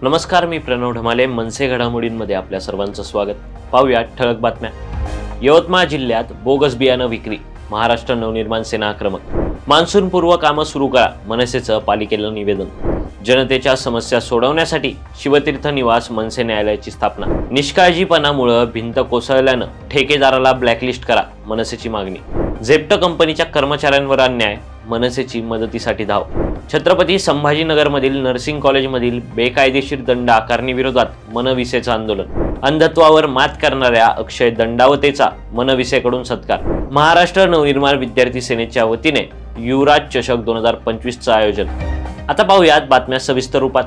नमस्कार, मी प्रणव ढमाले. मनसे घडामोडींमध्ये आपल्या सर्वांचं स्वागत. पाहूया ठळक बातम्या. यवतमाळ जिल्ह्यात बोगस बियाणं विक्री, महाराष्ट्र नवनिर्माण सेना आक्रमक. मान्सूनपूर्व कामं सुरू करा, मनसेचं पालिकेला निवेदन. जनतेच्या समस्या सोडवण्यासाठी शिवतीर्थ निवास मनसे न्यायालयाची स्थापना. निष्काळजीपणामुळे भिंत कोसळल्यानं ठेकेदाराला ब्लॅकलिस्ट करा, मनसेची मागणी. झेप्टो कंपनीच्या कर्मचाऱ्यांवर अन्याय, मनसेची मदतीसाठी धाव. छत्रपती संभाजीनगरमधील नर्सिंग कॉलेजमधील बेकायदेशीर दंड आकारणीविरोधात मनविसेचं आंदोलन. अंधत्वावर मात करणाऱ्या अक्षय दंडावतेचा मनविसेकडून सत्कार. महाराष्ट्र नवनिर्माण विद्यार्थी सेनेच्या वतीने युवराज चषक 2025चं आयोजन. आता पाहूयात बातम्या सविस्तर रूपात.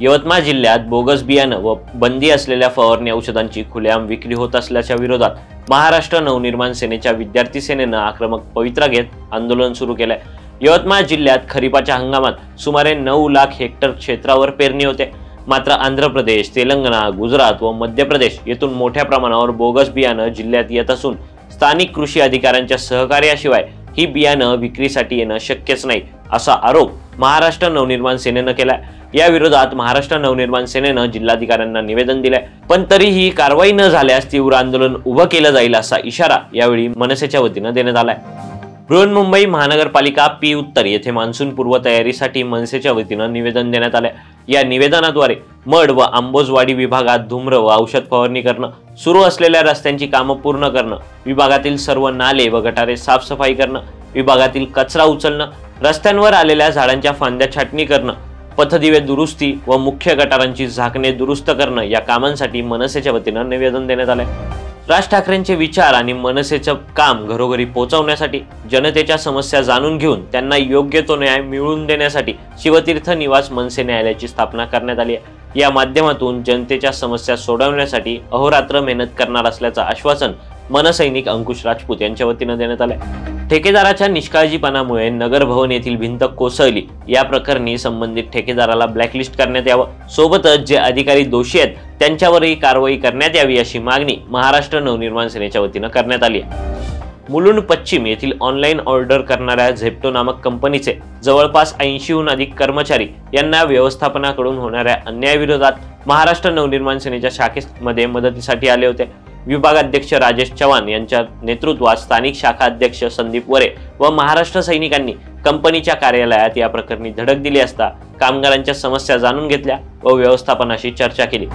यवतमाळ जिल्ह्यात बोगस बियाणं व बंदी असलेल्या फवारणी औषधांची खुलेआम विक्री होत असल्याच्या विरोधात महाराष्ट्र नवनिर्माण सेनेच्या विद्यार्थी सेनेनं आक्रमक पवित्रा घेत आंदोलन सुरू केलंय. यवतमाळ जिल्ह्यात खरीपाच्या हंगामात सुमारे 9 लाख हेक्टर क्षेत्रावर पेरणी होते. मात्र आंध्र प्रदेश, तेलंगणा, गुजरात व मध्य प्रदेश येथून मोठ्या प्रमाणावर बोगस बियाणं जिल्ह्यात येत असून स्थानिक कृषी अधिकाऱ्यांच्या सहकार्याशिवाय ही बियाणं विक्रीसाठी येणं शक्यच नाही, असा आरोप महाराष्ट्र नवनिर्माण सेनेनं केलाय. या विरोधात महाराष्ट्र नवनिर्माण सेनेनं जिल्हाधिकाऱ्यांना निवेदन दिलंय. पण तरीही कारवाई न झाल्यास तीव्र आंदोलन उभं केलं जाईल, असा इशारा यावेळी मनसेच्या वतीनं देण्यात आलाय. बृहन्मुंबई महानगरपालिका पी उत्तर येथे मान्सून पूर्व तयारीसाठी मनसेच्या वतीनं निवेदन देण्यात आले. या निवेदनाद्वारे मड व आंबोजवाडी विभागात धूम्र व औषध फवारणी करणं, सुरू असलेल्या रस्त्यांची कामं पूर्ण करणं, विभागातील सर्व नाले व गटारे साफसफाई करणं, विभागातील कचरा उचलणं, रस्त्यांवर आलेल्या झाडांच्या फांद्या छाटणी करणं, पथदिवे दुरुस्ती व मुख्य गटारांची झाकणे दुरुस्त करणं या कामांसाठी मनसेच्या वतीनं निवेदन देण्यात आले. राज ठाकरेंचे विचार आणि मनसेचं काम घरोघरी पोहोचवण्यासाठी, जनतेच्या समस्या जाणून घेऊन त्यांना योग्य तो न्याय मिळवून देण्यासाठी शिवतीर्थ निवास मनसे न्यायालयाची स्थापना करण्यात आली आहे. या माध्यमातून जनतेच्या समस्या सोडवण्यासाठी अहोरात्र मेहनत करणार असल्याचं आश्वासन मनसैनिक अंकुश राजपूत यांच्या वतीनं देण्यात आलंय. ठेकेदाराच्या निष्काळजीपणामुळे नगर भवन येथील भिंत कोसळली या प्रकरणी संबंधित ठेकेदाराला ब्लॅकलिस्ट करण्यात यावं, सोबतच जे अधिकारी दोषी आहेत त्यांच्यावरही कारवाई करण्यात यावी, अशी मागणी महाराष्ट्र नवनिर्माण सेनेच्या वतीनं करण्यात आली आहे. मुलुंड पश्चिम येथील ऑनलाईन ऑर्डर करणाऱ्या झेप्टो नामक कंपनीचे जवळपास 80हून अधिक कर्मचारी यांना व्यवस्थापनाकडून होणाऱ्या अन्यायाविरोधात महाराष्ट्र नवनिर्माण सेनेच्या शाखेमध्ये मदतीसाठी आले होते. विभागाध्यक्ष राजेश चव्हाण यांच्या नेतृत्वात स्थानिक शाखा अध्यक्ष संदीप वरे व महाराष्ट्र सैनिकांनी कंपनीच्या कार्यालयात या प्रकरणी धडक दिली असता कामगारांच्या समस्या जाणून घेतल्या व व्यवस्थापनाशी चर्चा केली.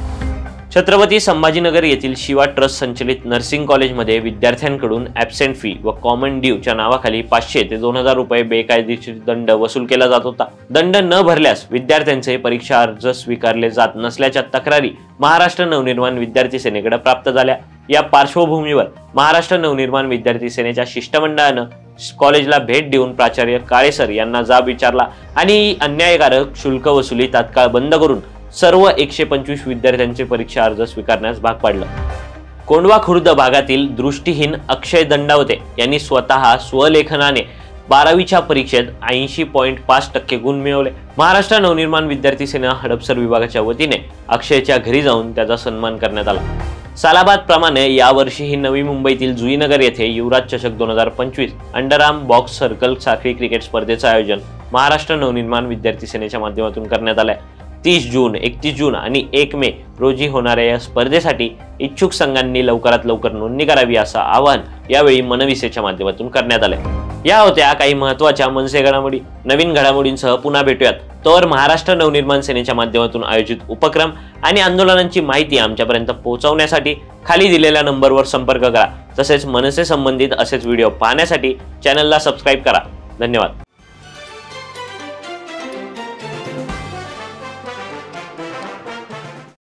छत्रपती संभाजीनगर येथील शिवा ट्रस्ट संचलित नर्सिंग कॉलेजमध्ये विद्यार्थ्यांकडून ॲब्सेंट फी व कॉमन ड्यूच्या नावाखाली 500 ते 2000 रुपये बेकायदेशीर दंड वसूल केला जात होता. दंड न भरल्यास विद्यार्थ्यांचे परीक्षा अर्ज स्वीकारले जात नसल्याच्या तक्रारी महाराष्ट्र नवनिर्माण विद्यार्थी सेनेकडे प्राप्त झाल्या. या पार्श्वभूमीवर महाराष्ट्र नवनिर्माण विद्यार्थी सेनेच्या शिष्टमंडळानं कॉलेजला भेट देऊन प्राचार्य काळेसर यांना जाब विचारला आणि अन्यायकारक शुल्क वसुली तात्काळ बंद करून सर्व 125 विद्यार्थ्यांचे परीक्षा अर्ज स्वीकारण्यास भाग पाडलं. कोंढवा खुर्द भागातील दृष्टीहीन अक्षय दंडावते यांनी स्वतः स्वलेखनाने 12वीच्या परीक्षेत 80.5% गुण मिळवले. महाराष्ट्र नवनिर्माण विद्यार्थी सेना हडपसर विभागाच्या वतीने अक्षयच्या घरी जाऊन त्याचा सन्मान करण्यात आला. सालाबाद प्रमाणे यावर्षीही नवी मुंबईतील जुईनगर येथे युवराज चषक 2025 अंडरआर्म बॉक्स सर्कल साखळी क्रिकेट स्पर्धेचं आयोजन महाराष्ट्र नवनिर्माण विद्यार्थी सेनेच्या माध्यमातून करण्यात आलंय. 30 जून, 31 जून आणि 1 मे रोजी होणाऱ्या या स्पर्धेसाठी इच्छुक संघांनी लवकरात लवकर नोंदणी करावी, असं आवाहन यावेळी मनविसेच्या माध्यमातून करण्यात आले. या होत्या काही महत्त्वाच्या मनसे घडामोडी. नवीन घडामोडींसह पुन्हा भेटूयात. तर महाराष्ट्र नवनिर्माण सेनेच्या माध्यमातून आयोजित उपक्रम आणि आंदोलनांची माहिती आमच्यापर्यंत पोहोचवण्यासाठी खाली दिलेल्या नंबरवर संपर्क करा. तसेच मनसे संबंधित असेच व्हिडिओ पाहण्यासाठी चॅनलला सबस्क्राईब करा. धन्यवाद.